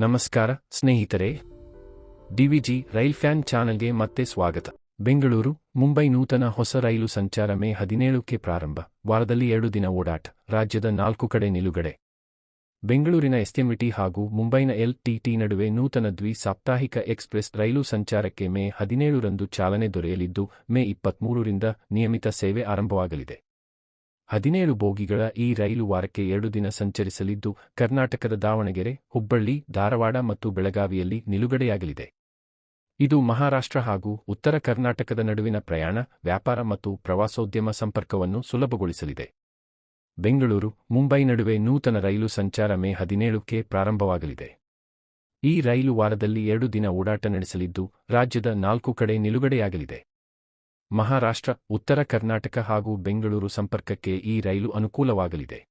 ನಮಸ್ಕಾರ ಸ್ನೇಹಿತರೆ, DVG rail fan ಚಾನೆಲ್ಗೆ ಮತ್ತೆ ಸ್ವಾಗತ. ಬೆಂಗಳೂರು ಮುಂಬೈ ನೂತನ ಹೊಸ ರೈಲು ಸಂಚಾರ ಮೇ 17ಕ್ಕೆ ಪ್ರಾರಂಭ. ವಾರದಲ್ಲಿ 2 ದಿನ ಓಡಾಟ. ರಾಜ್ಯದ 4 ಕಡೆ ನಿಲುಗಡೆ. ಬೆಂಗಳೂರಿನ ಎಸ್ಎಂಟಿ ಹಾಗೂ ಮುಂಬೈನ LTT ನಡುವೆ ನೂತನ ದ್ವಿ-ಸಾಪ್ತಾಹಿಕ ಎಕ್ಸ್‌ಪ್ರೆಸ್ ರೈಲು ಸಂಚಾರಕ್ಕೆ ಮೇ 17ರಂದು ಚಾಲನೆ ದೊರೆಯಲಿದ್ದು, ಮೇ 23ರಿಂದ ನಿಯಮಿತ ಸೇವೆ ಆರಂಭವಾಗಲಿದೆ. 17 ಬೋಗಿಗಳ ಈ ರೈಲು ವಾರಕ್ಕೆ 2 ದಿನ ಸಂಚರಿಸಲಿದ್ದು, ಕರ್ನಾಟಕದ ದಾವಣಗೆರೆ, ಹುಬ್ಬಳ್ಳಿ, ಧಾರವಾಡ ಮತ್ತು ಬೆಳಗಾವಿಯಲ್ಲಿ ನಿಲುಗಡೆಯಾಗಲಿದೆ. ಇದು ಮಹಾರಾಷ್ಟ್ರ ಹಾಗೂ ಉತ್ತರ ಕರ್ನಾಟಕದ ನಡುವಿನ ಪ್ರಯಾಣ, ವ್ಯಾಪಾರ ಮತ್ತು ಪ್ರವಾಸೋದ್ಯಮ ಸಂಪರ್ಕವನ್ನು ಸುಲಭಗೊಳಿಸಲಿದೆ. ಬೆಂಗಳೂರು ಮುಂಬೈ ನಡುವೆ ನೂತನ ರೈಲು ಸಂಚಾರ ಮೇ 17ಕ್ಕೆ ಪ್ರಾರಂಭವಾಗಲಿದೆ. ಈ ರೈಲು ವಾರದಲ್ಲಿ 2 ದಿನ ಓಡಾಟ ನಡೆಸಲಿದ್ದು, ರಾಜ್ಯದ 4 ಕಡೆ ನಿಲುಗಡೆಯಾಗಲಿದೆ. ಮಹಾರಾಷ್ಟ್ರ, ಉತ್ತರ ಕರ್ನಾಟಕ ಹಾಗೂ ಬೆಂಗಳೂರು ಸಂಪರ್ಕಕ್ಕೆ ಈ ರೈಲು ಅನುಕೂಲವಾಗಲಿದೆ.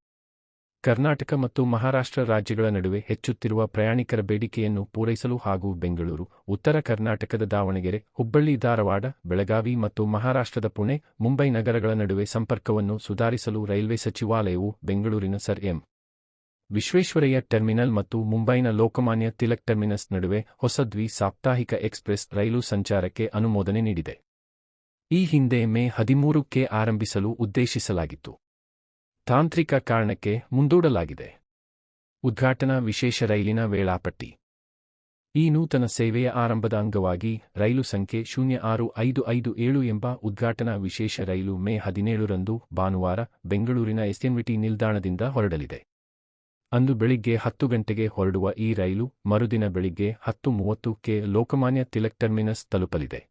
ಕರ್ನಾಟಕ ಮತ್ತು ಮಹಾರಾಷ್ಟ್ರ ರಾಜ್ಯಗಳ ನಡುವೆ ಹೆಚ್ಚುತ್ತಿರುವ ಪ್ರಯಾಣಿಕರ ಬೇಡಿಕೆಯನ್ನು ಪೂರೈಸಲು ಹಾಗೂ ಬೆಂಗಳೂರು, ಉತ್ತರ ಕರ್ನಾಟಕದ ದಾವಣಗೆರೆ, ಹುಬ್ಬಳ್ಳಿ, ಧಾರವಾಡ, ಬೆಳಗಾವಿ ಮತ್ತು ಮಹಾರಾಷ್ಟ್ರದ ಪುಣೆ, ಮುಂಬೈ ನಗರಗಳ ನಡುವೆ ಸಂಪರ್ಕವನ್ನು ಸುಧಾರಿಸಲು ರೈಲ್ವೆ ಸಚಿವಾಲಯವು ಬೆಂಗಳೂರಿನ ಸರ್ ಎಂ. ವಿಶ್ವೇಶ್ವರಯ್ಯ ಟರ್ಮಿನಲ್ ಮತ್ತು ಮುಂಬೈನ ಲೋಕಮಾನ್ಯ ತಿಲಕ್ ಟರ್ಮಿನಸ್ ನಡುವೆ ಹೊಸ ದ್ವಿ-ಸಾಪ್ತಾಹಿಕ ಎಕ್ಸ್‌ಪ್ರೆಸ್ ರೈಲು ಸಂಚಾರಕ್ಕೆ ಅನುಮೋದನೆ ನೀಡಿದೆ. ಈ ಹಿಂದೆ ಮೇ 13ಕ್ಕೆ ಆರಂಭಿಸಲು ಉದ್ದೇಶಿಸಲಾಗಿತ್ತು. ತಾಂತ್ರಿಕ ಕಾರಣಕ್ಕೆ ಮುಂದೂಡಲಾಗಿದೆ. ಉದ್ಘಾಟನಾ ವಿಶೇಷ ರೈಲಿನ ವೇಳಾಪಟ್ಟಿ. ಈ ನೂತನ ಸೇವೆಯ ಆರಂಭದ ಅಂಗವಾಗಿ ರೈಲು ಸಂಖ್ಯೆ 065557 ಎಂಬ ಉದ್ಘಾಟನಾ ವಿಶೇಷ ರೈಲು ಮೇ 17ರಂದು ಭಾನುವಾರ ಬೆಂಗಳೂರಿನ ಎಸ್ಎಂಟಿ ನಿಲ್ದಾಣದಿಂದ ಹೊರಡಲಿದೆ. ಅಂದು ಬೆಳಿಗ್ಗೆ 10 ಗಂಟೆಗೆ ಹೊರಡುವ ಈ ರೈಲು ಮರುದಿನ ಬೆಳಿಗ್ಗೆ 10:30ಕ್ಕೆ ಲೋಕಮಾನ್ಯ ತಿಲಕ್ ಟರ್ಮಿನಸ್ ತಲುಪಲಿದೆ.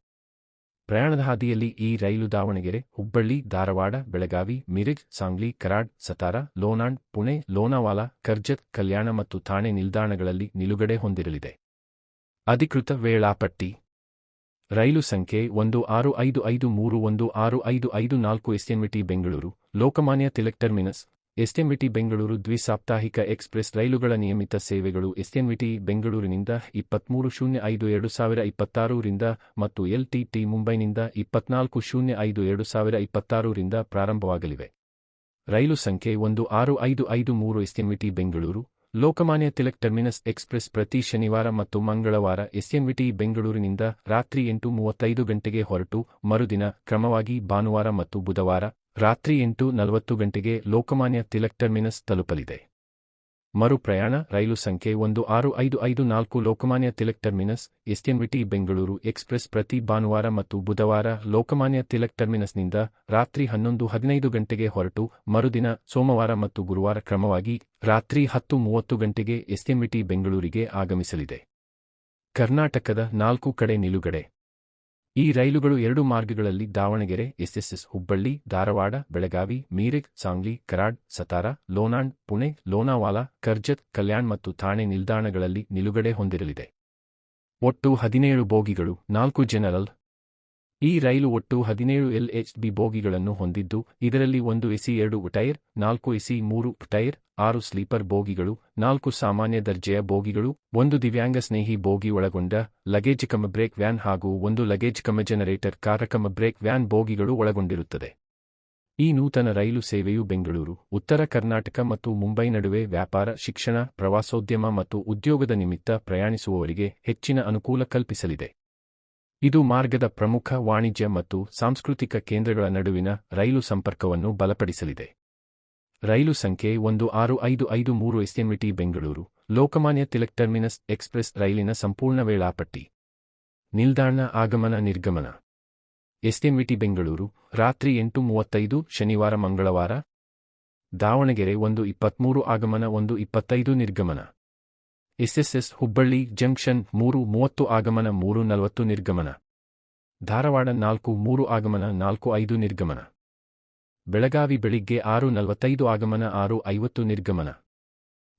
ಪ್ರಯಾಣದ ಹಾದಿಯಲ್ಲಿ ಈ ರೈಲು ದಾವಣಗೆರೆ, ಹುಬ್ಬಳ್ಳಿ, ಧಾರವಾಡ, ಬೆಳಗಾವಿ, ಮಿರಜ್, ಸಾಂಗ್ಲಿ, ಕರಾಡ್, ಸತಾರಾ, ಲೋನಾಂಡ್, ಪುಣೆ, ಲೋನಾವಾಲಾ, ಕರ್ಜತ್, ಕಲ್ಯಾಣ ಮತ್ತು ಥಾಣೆ ನಿಲ್ದಾಣಗಳಲ್ಲಿ ನಿಲುಗಡೆ ಹೊಂದಿರಲಿದೆ. ಅಧಿಕೃತ ವೇಳಾಪಟ್ಟಿ. ರೈಲು ಸಂಖ್ಯೆ 1655316554 ಎಸ್ಎಂಟಿ ಬೆಂಗಳೂರು, ಲೋಕಮಾನ್ಯ ತಿಲಕ್ ಟರ್ಮಿನಸ್, ಎಸ್ಎಂಟಿ ಬೆಂಗಳೂರು ದ್ವಿ-ಸಾಪ್ತಾಹಿಕ ಎಕ್ಸ್‌ಪ್ರೆಸ್ ರೈಲುಗಳ ನಿಯಮಿತ ಸೇವೆಗಳು ಎಸ್ಎಂಟಿ ಬೆಂಗಳೂರಿನಿಂದ 23/05/2026 ರಿಂದ ಮತ್ತು LTT ಮುಂಬೈನಿಂದ 24/05/2026 ರಿಂದ ಪ್ರಾರಂಭವಾಗಲಿವೆ. ರೈಲು ಸಂಖ್ಯೆ 16553 ಎಸ್ಎಂಟಿ ಬೆಂಗಳೂರು, ಲೋಕಮಾನ್ಯ ತಿಲಕ್ ಟರ್ಮಿನಸ್ ಎಕ್ಸ್‌ಪ್ರೆಸ್ ಪ್ರತಿ ಶನಿವಾರ ಮತ್ತು ಮಂಗಳವಾರ ಎಸ್ಎಂಟಿ ಬೆಂಗಳೂರಿನಿಂದ ರಾತ್ರಿ 8:35 ಗಂಟೆಗೆ ಹೊರಟು, ಮರುದಿನ ಕ್ರಮವಾಗಿ ಭಾನುವಾರ ಮತ್ತು ಬುಧವಾರ ರಾತ್ರಿ 8:40 ಗಂಟೆಗೆ ಲೋಕಮಾನ್ಯ ತಿಲಕ್ ಟರ್ಮಿನಸ್ ತಲುಪಲಿದೆ. ಮರು ಪ್ರಯಾಣ ರೈಲು ಸಂಖ್ಯೆ 16554 ಲೋಕಮಾನ್ಯ ತಿಲಕ್ ಟರ್ಮಿನಸ್, ಎಸ್ಎಂಟಿ ಬೆಂಗಳೂರು ಎಕ್ಸ್‌ಪ್ರೆಸ್ ಪ್ರತಿ ಭಾನುವಾರ ಮತ್ತು ಬುಧವಾರ ಲೋಕಮಾನ್ಯ ತಿಲಕ್ ಟರ್ಮಿನಸ್ನಿಂದ ರಾತ್ರಿ 11:15 ಗಂಟೆಗೆ ಹೊರಟು, ಮರುದಿನ ಸೋಮವಾರ ಮತ್ತು ಗುರುವಾರ ಕ್ರಮವಾಗಿ ರಾತ್ರಿ 10:30 ಗಂಟೆಗೆ ಎಸ್ಎಂಟಿ ಬೆಂಗಳೂರಿಗೆ ಆಗಮಿಸಲಿದೆ. ಕರ್ನಾಟಕದ 4 ಕಡೆ ನಿಲುಗಡೆ. ಈ ರೈಲುಗಳು 2 ಮಾರ್ಗಗಳಲ್ಲಿ ದಾವಣಗೆರೆ, ಎಸ್ಎಸ್, ಹುಬ್ಬಳ್ಳಿ, ಧಾರವಾಡ, ಬೆಳಗಾವಿ, ಮೀರಜ್, ಸಾಂಗ್ಲಿ, ಕರಾಡ್, ಸತಾರಾ, ಲೋನಾಂಡ್, ಪುಣೆ, ಲೋನಾವಾಲಾ, ಕರ್ಜತ್, ಕಲ್ಯಾಣ್ ಮತ್ತು ಥಾಣೆ ನಿಲ್ದಾಣಗಳಲ್ಲಿ ನಿಲುಗಡೆ ಹೊಂದಿರಲಿದೆ. ಒಟ್ಟು 17 ಬೋಗಿಗಳು, 4 ಜನರಲ್. ಈ ರೈಲು ಒಟ್ಟು 17 LHB ಬೋಗಿಗಳನ್ನು ಹೊಂದಿದ್ದು, ಇದರಲ್ಲಿ 1 AC 2 tier, 4 AC 3 tier, 6 sleeper ಬೋಗಿಗಳು, 4 ಸಾಮಾನ್ಯ ದರ್ಜೆಯ ಬೋಗಿಗಳು, 1 ದಿವ್ಯಾಂಗ ಸ್ನೇಹಿ ಬೋಗಿ ಒಳಗೊಂಡ ಲಗೇಜ್ ಕಮ್ ಬ್ರೇಕ್ ವ್ಯಾನ್ ಹಾಗೂ 1 luggage cum generator car cum brake van ಬೋಗಿಗಳು ಒಳಗೊಂಡಿರುತ್ತದೆ. ಈ ನೂತನ ರೈಲು ಸೇವೆಯು ಬೆಂಗಳೂರು, ಉತ್ತರ ಕರ್ನಾಟಕ ಮತ್ತು ಮುಂಬೈ ನಡುವೆ ವ್ಯಾಪಾರ, ಶಿಕ್ಷಣ, ಪ್ರವಾಸೋದ್ಯಮ ಮತ್ತು ಉದ್ಯೋಗದ ನಿಮಿತ್ತ ಪ್ರಯಾಣಿಸುವವರಿಗೆ ಹೆಚ್ಚಿನ ಅನುಕೂಲ ಕಲ್ಪಿಸಲಿದೆ. ಇದು ಮಾರ್ಗದ ಪ್ರಮುಖ ವಾಣಿಜ್ಯ ಮತ್ತು ಸಾಂಸ್ಕೃತಿಕ ಕೇಂದ್ರಗಳ ನಡುವಿನ ರೈಲು ಸಂಪರ್ಕವನ್ನು ಬಲಪಡಿಸಲಿದೆ. ರೈಲು ಸಂಖ್ಯೆ 16553 ಎಸ್ಎಂಟಿ ಬೆಂಗಳೂರು, ಲೋಕಮಾನ್ಯ ತಿಲಕ್ ಟರ್ಮಿನಸ್ ಎಕ್ಸ್‌ಪ್ರೆಸ್ ರೈಲಿನ ಸಂಪೂರ್ಣ ವೇಳಾಪಟ್ಟಿ. ನಿಲ್ದಾಣ ಆಗಮನ ನಿರ್ಗಮನ. ಎಸ್ಎಂಟಿ ಬೆಂಗಳೂರು ರಾತ್ರಿ 8:35 ಶನಿವಾರ ಮಂಗಳವಾರ. ದಾವಣಗೆರೆ 1:23 ಆಗಮನ 1:25 ನಿರ್ಗಮನ. ಎಸ್ಎಸ್ ಹುಬ್ಬಳ್ಳಿ ಜಂಕ್ಷನ್ 3:30 ಆಗಮನ 3:40 ನಿರ್ಗಮನ. ಧಾರವಾಡ 4:03 ಆಗಮನ 4:05 ನಿರ್ಗಮನ. ಬೆಳಗಾವಿ ಬೆಳಿಗ್ಗೆ 6:45 ಆಗಮನ 6:50 ನಿರ್ಗಮನ.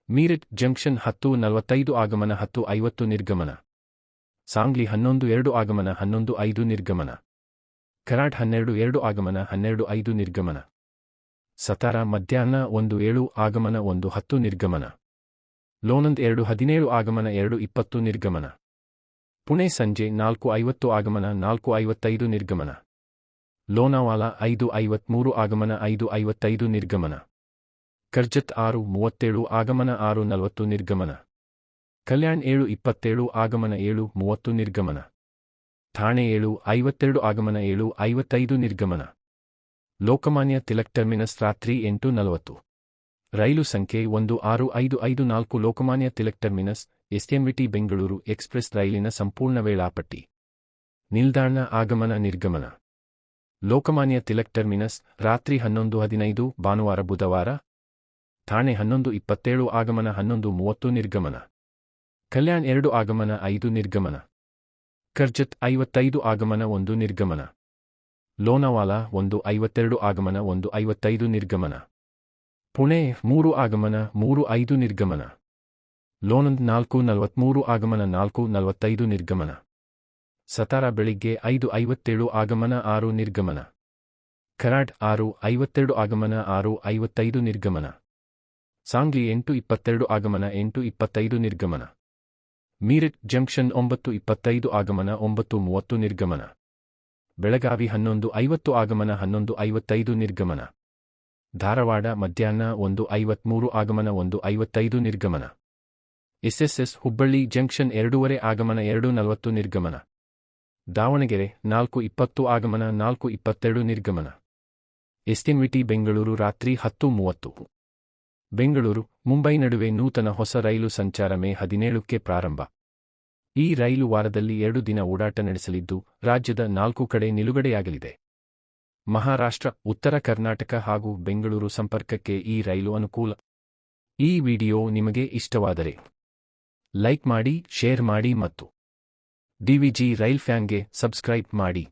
ಮೀರಜ್ ಜಂಕ್ಷನ್ 10:45 ಆಗಮನ 10:50 ನಿರ್ಗಮನ. ಸಾಂಗ್ಲಿ 11:02 ಆಗಮನ 11:05 ನಿರ್ಗಮನ. ಕರಾಡ್ 12:02 ಆಗಮನ 12:05 ನಿರ್ಗಮನ. ಸತಾರಾ ಮಧ್ಯಾಹ್ನ 1:07 ಆಗಮನ 1:10 ನಿರ್ಗಮನ. ಲೋನಂದ್ 2:17 ಆಗಮನ 2:20 ನಿರ್ಗಮನ. ಪುಣೆ ಸಂಜೆ 4:50 ಆಗಮನ 4:55 ನಿರ್ಗಮನ. ಲೋನಾವಾಲಾ 5:53 ಆಗಮನ 5:55 ನಿರ್ಗಮನ. ಕರ್ಜತ್ 6:37 ಆಗಮನ 6:40 ನಿರ್ಗಮನ. ಕಲ್ಯಾಣ್ 7:27 ಆಗಮನ 7:30 ನಿರ್ಗಮನ. ಠಾಣೆ 7:52 ಆಗಮನ 7:55 ನಿರ್ಗಮನ. ಲೋಕಮಾನ್ಯ ತಿಲಕ್ ಟರ್ಮಿನಸ್ ರಾತ್ರಿ 8:40. ರೈಲು ಸಂಖ್ಯೆ 16554 ಲೋಕಮಾನ್ಯ ತಿಲಕ್ ಟರ್ಮಿನಸ್ ಎಸ್ಎನ್ವಿಟಿ ಬೆಂಗಳೂರು ಎಕ್ಸ್‌ಪ್ರೆಸ್ ರೈಲಿನ ಸಂಪೂರ್ಣ ವೇಳಾಪಟ್ಟಿ. ನಿಲ್ದಾಣ ಆಗಮನ ನಿರ್ಗಮನ. ಲೋಕಮಾನ್ಯ ತಿಲಕ್ ಟರ್ಮಿನಸ್ ರಾತ್ರಿ 11:15 ಭಾನುವಾರ ಬುಧವಾರ. ಠಾಣೆ 11:27 ಆಗಮನ 11:30 ನಿರ್ಗಮನ. ಕಲ್ಯಾಣ್ 2 ಆಗಮನ 5 ನಿರ್ಗಮನ. ಕರ್ಜತ್ 55 ಆಗಮನ 1 ನಿರ್ಗಮನ. ಲೋನಾವಾಲಾ 1:52 ಆಗಮನ 1:55 ನಿರ್ಗಮನ. ಪುಣೆ 3 ಆಗಮನ 3:05 ನಿರ್ಗಮನ. ಲೋನಂದ್ 4:43 ಆಗಮನ 4:45 ನಿರ್ಗಮನ. ಸತಾರಾ ಬೆಳಿಗ್ಗೆ 5:57 ಆಗಮನ 6 ನಿರ್ಗಮನ. ಕರಾಡ್ 6:52 ಆಗಮನ 6:55 ನಿರ್ಗಮನ. ಸಾಂಗ್ಲಿ 8:22 ಆಗಮನ 8:25 ನಿರ್ಗಮನ. ಮೀರಟ್ ಜಂಕ್ಷನ್ 9:25 ಆಗಮನ 9:30 ನಿರ್ಗಮನ. ಬೆಳಗಾವಿ 11:50 ಆಗಮನ 11:55 ನಿರ್ಗಮನ. ಧಾರವಾಡ ಮಧ್ಯಾಹ್ನ 1:53 ಆಗಮನ 1:55 ನಿರ್ಗಮನ. ಎಸ್ಎಸ್ಎಸ್ ಹುಬ್ಬಳ್ಳಿ ಜಂಕ್ಷನ್ 2:15 ಆಗಮನ 2:40 ನಿರ್ಗಮನ. ದಾವಣಗೆರೆ 4:20 ಆಗಮನ 4:22 ನಿರ್ಗಮನ. ಎಸ್ಎನ್ವಿಟಿ ಬೆಂಗಳೂರು ರಾತ್ರಿ 10:30. ಬೆಂಗಳೂರು ಮುಂಬೈ ನಡುವೆ ನೂತನ ಹೊಸ ರೈಲು ಸಂಚಾರ ಮೇ 17ಕ್ಕೆ ಪ್ರಾರಂಭ. ಈ ರೈಲು ವಾರದಲ್ಲಿ 2 ದಿನ ಓಡಾಟ ನಡೆಸಲಿದ್ದು ರಾಜ್ಯದ 4 ಕಡೆ ನಿಲುಗಡೆಯಾಗಲಿದೆ. ಮಹಾರಾಷ್ಟ್ರ, ಉತ್ತರ ಕರ್ನಾಟಕ ಹಾಗೂ ಬೆಂಗಳೂರು ಸಂಪರ್ಕಕ್ಕೆ ಈ ರೈಲು ಅನುಕೂಲ. ಈ ವಿಡಿಯೋ ನಿಮಗೆ ಇಷ್ಟವಾದರೆ ಲೈಕ್ ಮಾಡಿ, ಶೇರ್ ಮಾಡಿ ಮತ್ತು ಡಿವಿಜಿ ರೈಲ್ ಫ್ಯಾನ್ಗೆ ಸಬ್ಸ್ಕ್ರೈಬ್ ಮಾಡಿ.